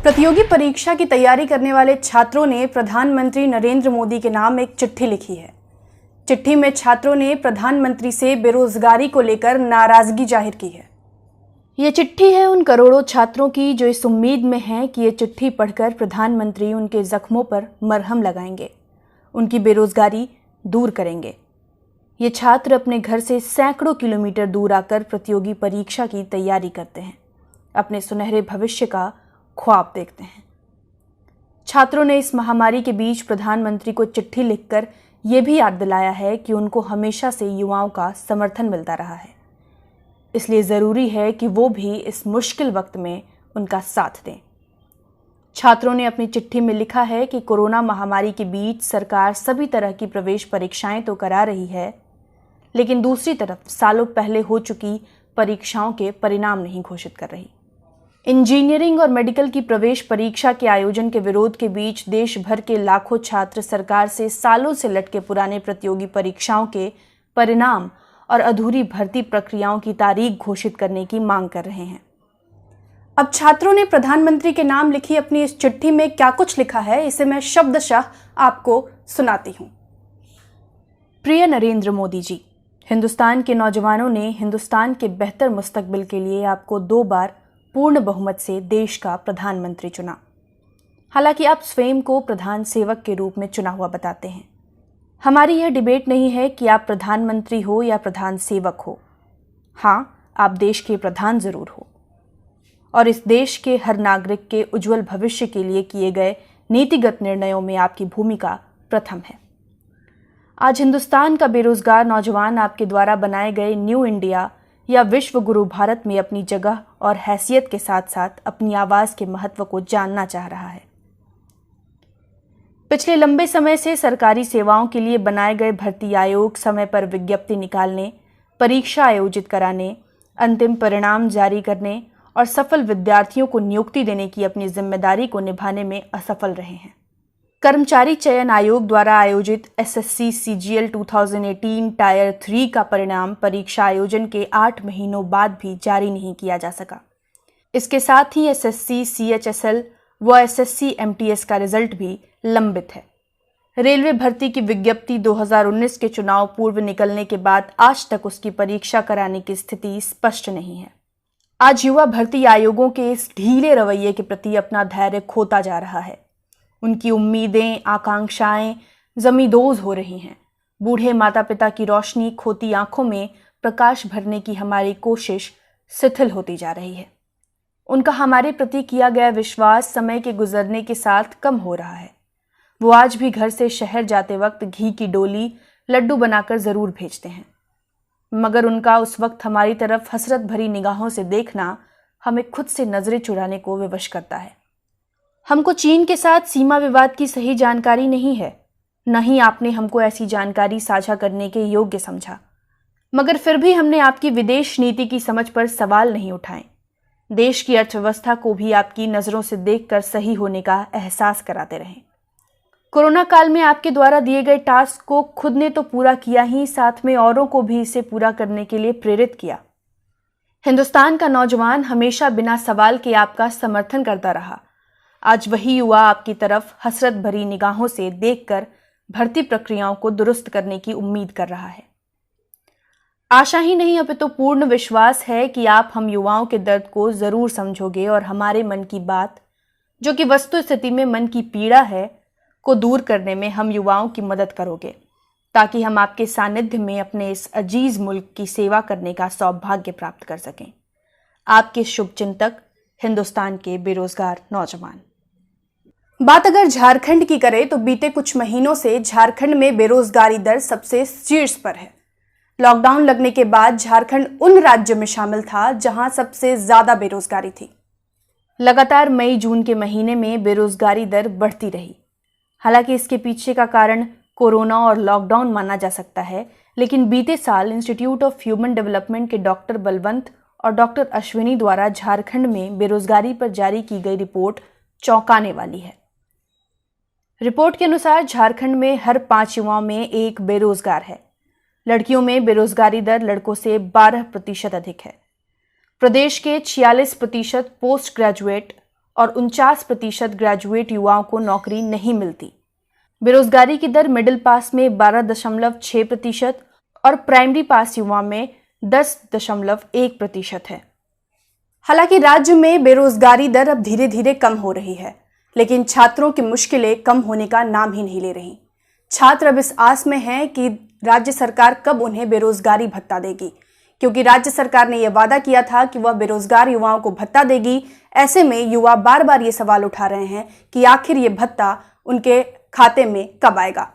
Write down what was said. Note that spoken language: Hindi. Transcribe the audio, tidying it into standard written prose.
प्रतियोगी परीक्षा की तैयारी करने वाले छात्रों ने प्रधानमंत्री नरेंद्र मोदी के नाम एक चिट्ठी लिखी है। चिट्ठी में छात्रों ने प्रधानमंत्री से बेरोजगारी को लेकर नाराजगी जाहिर की है। ये चिट्ठी है उन करोड़ों छात्रों की जो इस उम्मीद में हैं कि ये चिट्ठी पढ़कर प्रधानमंत्री उनके जख्मों पर मरहम लगाएंगे, उनकी बेरोजगारी दूर करेंगे। ये छात्र अपने घर से सैकड़ों किलोमीटर दूर आकर प्रतियोगी परीक्षा की तैयारी करते हैं, अपने सुनहरे भविष्य का ख्वाब देखते हैं। छात्रों ने इस महामारी के बीच प्रधानमंत्री को चिट्ठी लिखकर यह भी याद दिलाया है कि उनको हमेशा से युवाओं का समर्थन मिलता रहा है, इसलिए ज़रूरी है कि वो भी इस मुश्किल वक्त में उनका साथ दें। छात्रों ने अपनी चिट्ठी में लिखा है कि कोरोना महामारी के बीच सरकार सभी तरह की प्रवेश परीक्षाएं तो करा रही है, लेकिन दूसरी तरफ सालों पहले हो चुकी परीक्षाओं के परिणाम नहीं घोषित कर रही। इंजीनियरिंग और मेडिकल की प्रवेश परीक्षा के आयोजन के विरोध के बीच देश भर के लाखों छात्र सरकार से सालों से लटके पुराने प्रतियोगी परीक्षाओं के परिणाम और अधूरी भर्ती प्रक्रियाओं की तारीख घोषित करने की मांग कर रहे हैं। अब छात्रों ने प्रधानमंत्री के नाम लिखी अपनी इस चिट्ठी में क्या कुछ लिखा है, इसे मैं शब्दशः आपको सुनाती हूं। प्रिय नरेंद्र मोदी जी, हिंदुस्तान के नौजवानों ने हिंदुस्तान के बेहतर मुस्तकबिल के लिए आपको 2 बार पूर्ण बहुमत से देश का प्रधानमंत्री चुना। हालांकि आप स्वयं को प्रधान सेवक के रूप में चुना हुआ बताते हैं। हमारी यह डिबेट नहीं है कि आप प्रधानमंत्री हो या प्रधान सेवक हो। हाँ, आप देश के प्रधान जरूर हो और इस देश के हर नागरिक के उज्जवल भविष्य के लिए किए गए नीतिगत निर्णयों में आपकी भूमिका प्रथम है। आज हिंदुस्तान का बेरोजगार नौजवान आपके द्वारा बनाए गए न्यू इंडिया या विश्व गुरु भारत में अपनी जगह और हैसियत के साथ साथ अपनी आवाज के महत्व को जानना चाह रहा है। पिछले लंबे समय से सरकारी सेवाओं के लिए बनाए गए भर्ती आयोग समय पर विज्ञप्ति निकालने, परीक्षा आयोजित कराने, अंतिम परिणाम जारी करने और सफल विद्यार्थियों को नियुक्ति देने की अपनी जिम्मेदारी को निभाने में असफल रहे हैं। कर्मचारी चयन आयोग द्वारा आयोजित एसएससी सीजीएल 2018 टायर 3 का परिणाम परीक्षा आयोजन के 8 महीनों बाद भी जारी नहीं किया जा सका। इसके साथ ही एसएससी सीएचएसएल व एसएससी एमटीएस का रिजल्ट भी लंबित है। रेलवे भर्ती की विज्ञप्ति 2019 के चुनाव पूर्व निकलने के बाद आज तक उसकी परीक्षा कराने की स्थिति स्पष्ट नहीं है। आज युवा भर्ती आयोगों के इस ढीले रवैये के प्रति अपना धैर्य खोता जा रहा है। उनकी उम्मीदें, आकांक्षाएं जमींदोज हो रही हैं। बूढ़े माता पिता की रोशनी खोती आंखों में प्रकाश भरने की हमारी कोशिश शिथिल होती जा रही है। उनका हमारे प्रति किया गया विश्वास समय के गुजरने के साथ कम हो रहा है। वो आज भी घर से शहर जाते वक्त घी की डोली, लड्डू बनाकर जरूर भेजते हैं, मगर उनका उस वक्त हमारी तरफ हसरत भरी निगाहों से देखना हमें खुद से नजरें चुराने को विवश करता है। हमको चीन के साथ सीमा विवाद की सही जानकारी नहीं है, न ही आपने हमको ऐसी जानकारी साझा करने के योग्य समझा, मगर फिर भी हमने आपकी विदेश नीति की समझ पर सवाल नहीं उठाए। देश की अर्थव्यवस्था को भी आपकी नज़रों से देखकर सही होने का एहसास कराते रहें। कोरोना काल में आपके द्वारा दिए गए टास्क को खुद ने तो पूरा किया ही, साथ में औरों को भी इसे पूरा करने के लिए प्रेरित किया। हिंदुस्तान का नौजवान हमेशा बिना सवाल के आपका समर्थन करता रहा। आज वही युवा आपकी तरफ हसरत भरी निगाहों से देखकर भर्ती प्रक्रियाओं को दुरुस्त करने की उम्मीद कर रहा है। आशा ही नहीं अपितु पूर्ण विश्वास है कि आप हम युवाओं के दर्द को जरूर समझोगे और हमारे मन की बात, जो कि वस्तु स्थिति में मन की पीड़ा है, को दूर करने में हम युवाओं की मदद करोगे, ताकि हम आपके सानिध्य में अपने इस अजीज मुल्क की सेवा करने का सौभाग्य प्राप्त कर सकें। आपके शुभचिंतक, हिंदुस्तान के बेरोजगार नौजवान। बात अगर झारखंड की करें तो बीते कुछ महीनों से झारखंड में बेरोजगारी दर सबसे शीर्ष पर है। लॉकडाउन लगने के बाद झारखंड उन राज्यों में शामिल था जहां सबसे ज्यादा बेरोजगारी थी। लगातार मई जून के महीने में बेरोजगारी दर बढ़ती रही। हालांकि इसके पीछे का कारण कोरोना और लॉकडाउन माना जा सकता है, लेकिन बीते साल इंस्टीट्यूट ऑफ ह्यूमन डेवलपमेंट के डॉक्टर बलवंत और डॉक्टर अश्विनी द्वारा झारखंड में बेरोजगारी पर जारी की गई रिपोर्ट चौंकाने वाली है। रिपोर्ट के अनुसार झारखंड में हर 5 युवाओं में एक बेरोजगार है। लड़कियों में बेरोजगारी दर लड़कों से 12% अधिक है। प्रदेश के 46% पोस्ट ग्रेजुएट और 49% ग्रेजुएट युवाओं को नौकरी नहीं मिलती। बेरोजगारी की दर मिडिल पास में 12.6% और प्राइमरी पास युवा में 10.1% है। हालांकि राज्य में बेरोजगारी दर अब धीरे धीरे कम हो रही है, लेकिन छात्रों की मुश्किलें कम होने का नाम ही नहीं ले रही। छात्र अब इस आस में हैं कि राज्य सरकार कब उन्हें बेरोजगारी भत्ता देगी, क्योंकि राज्य सरकार ने यह वादा किया था कि वह बेरोजगार युवाओं को भत्ता देगी। ऐसे में युवा बार बार ये सवाल उठा रहे हैं कि आखिर ये भत्ता उनके खाते में कब आएगा।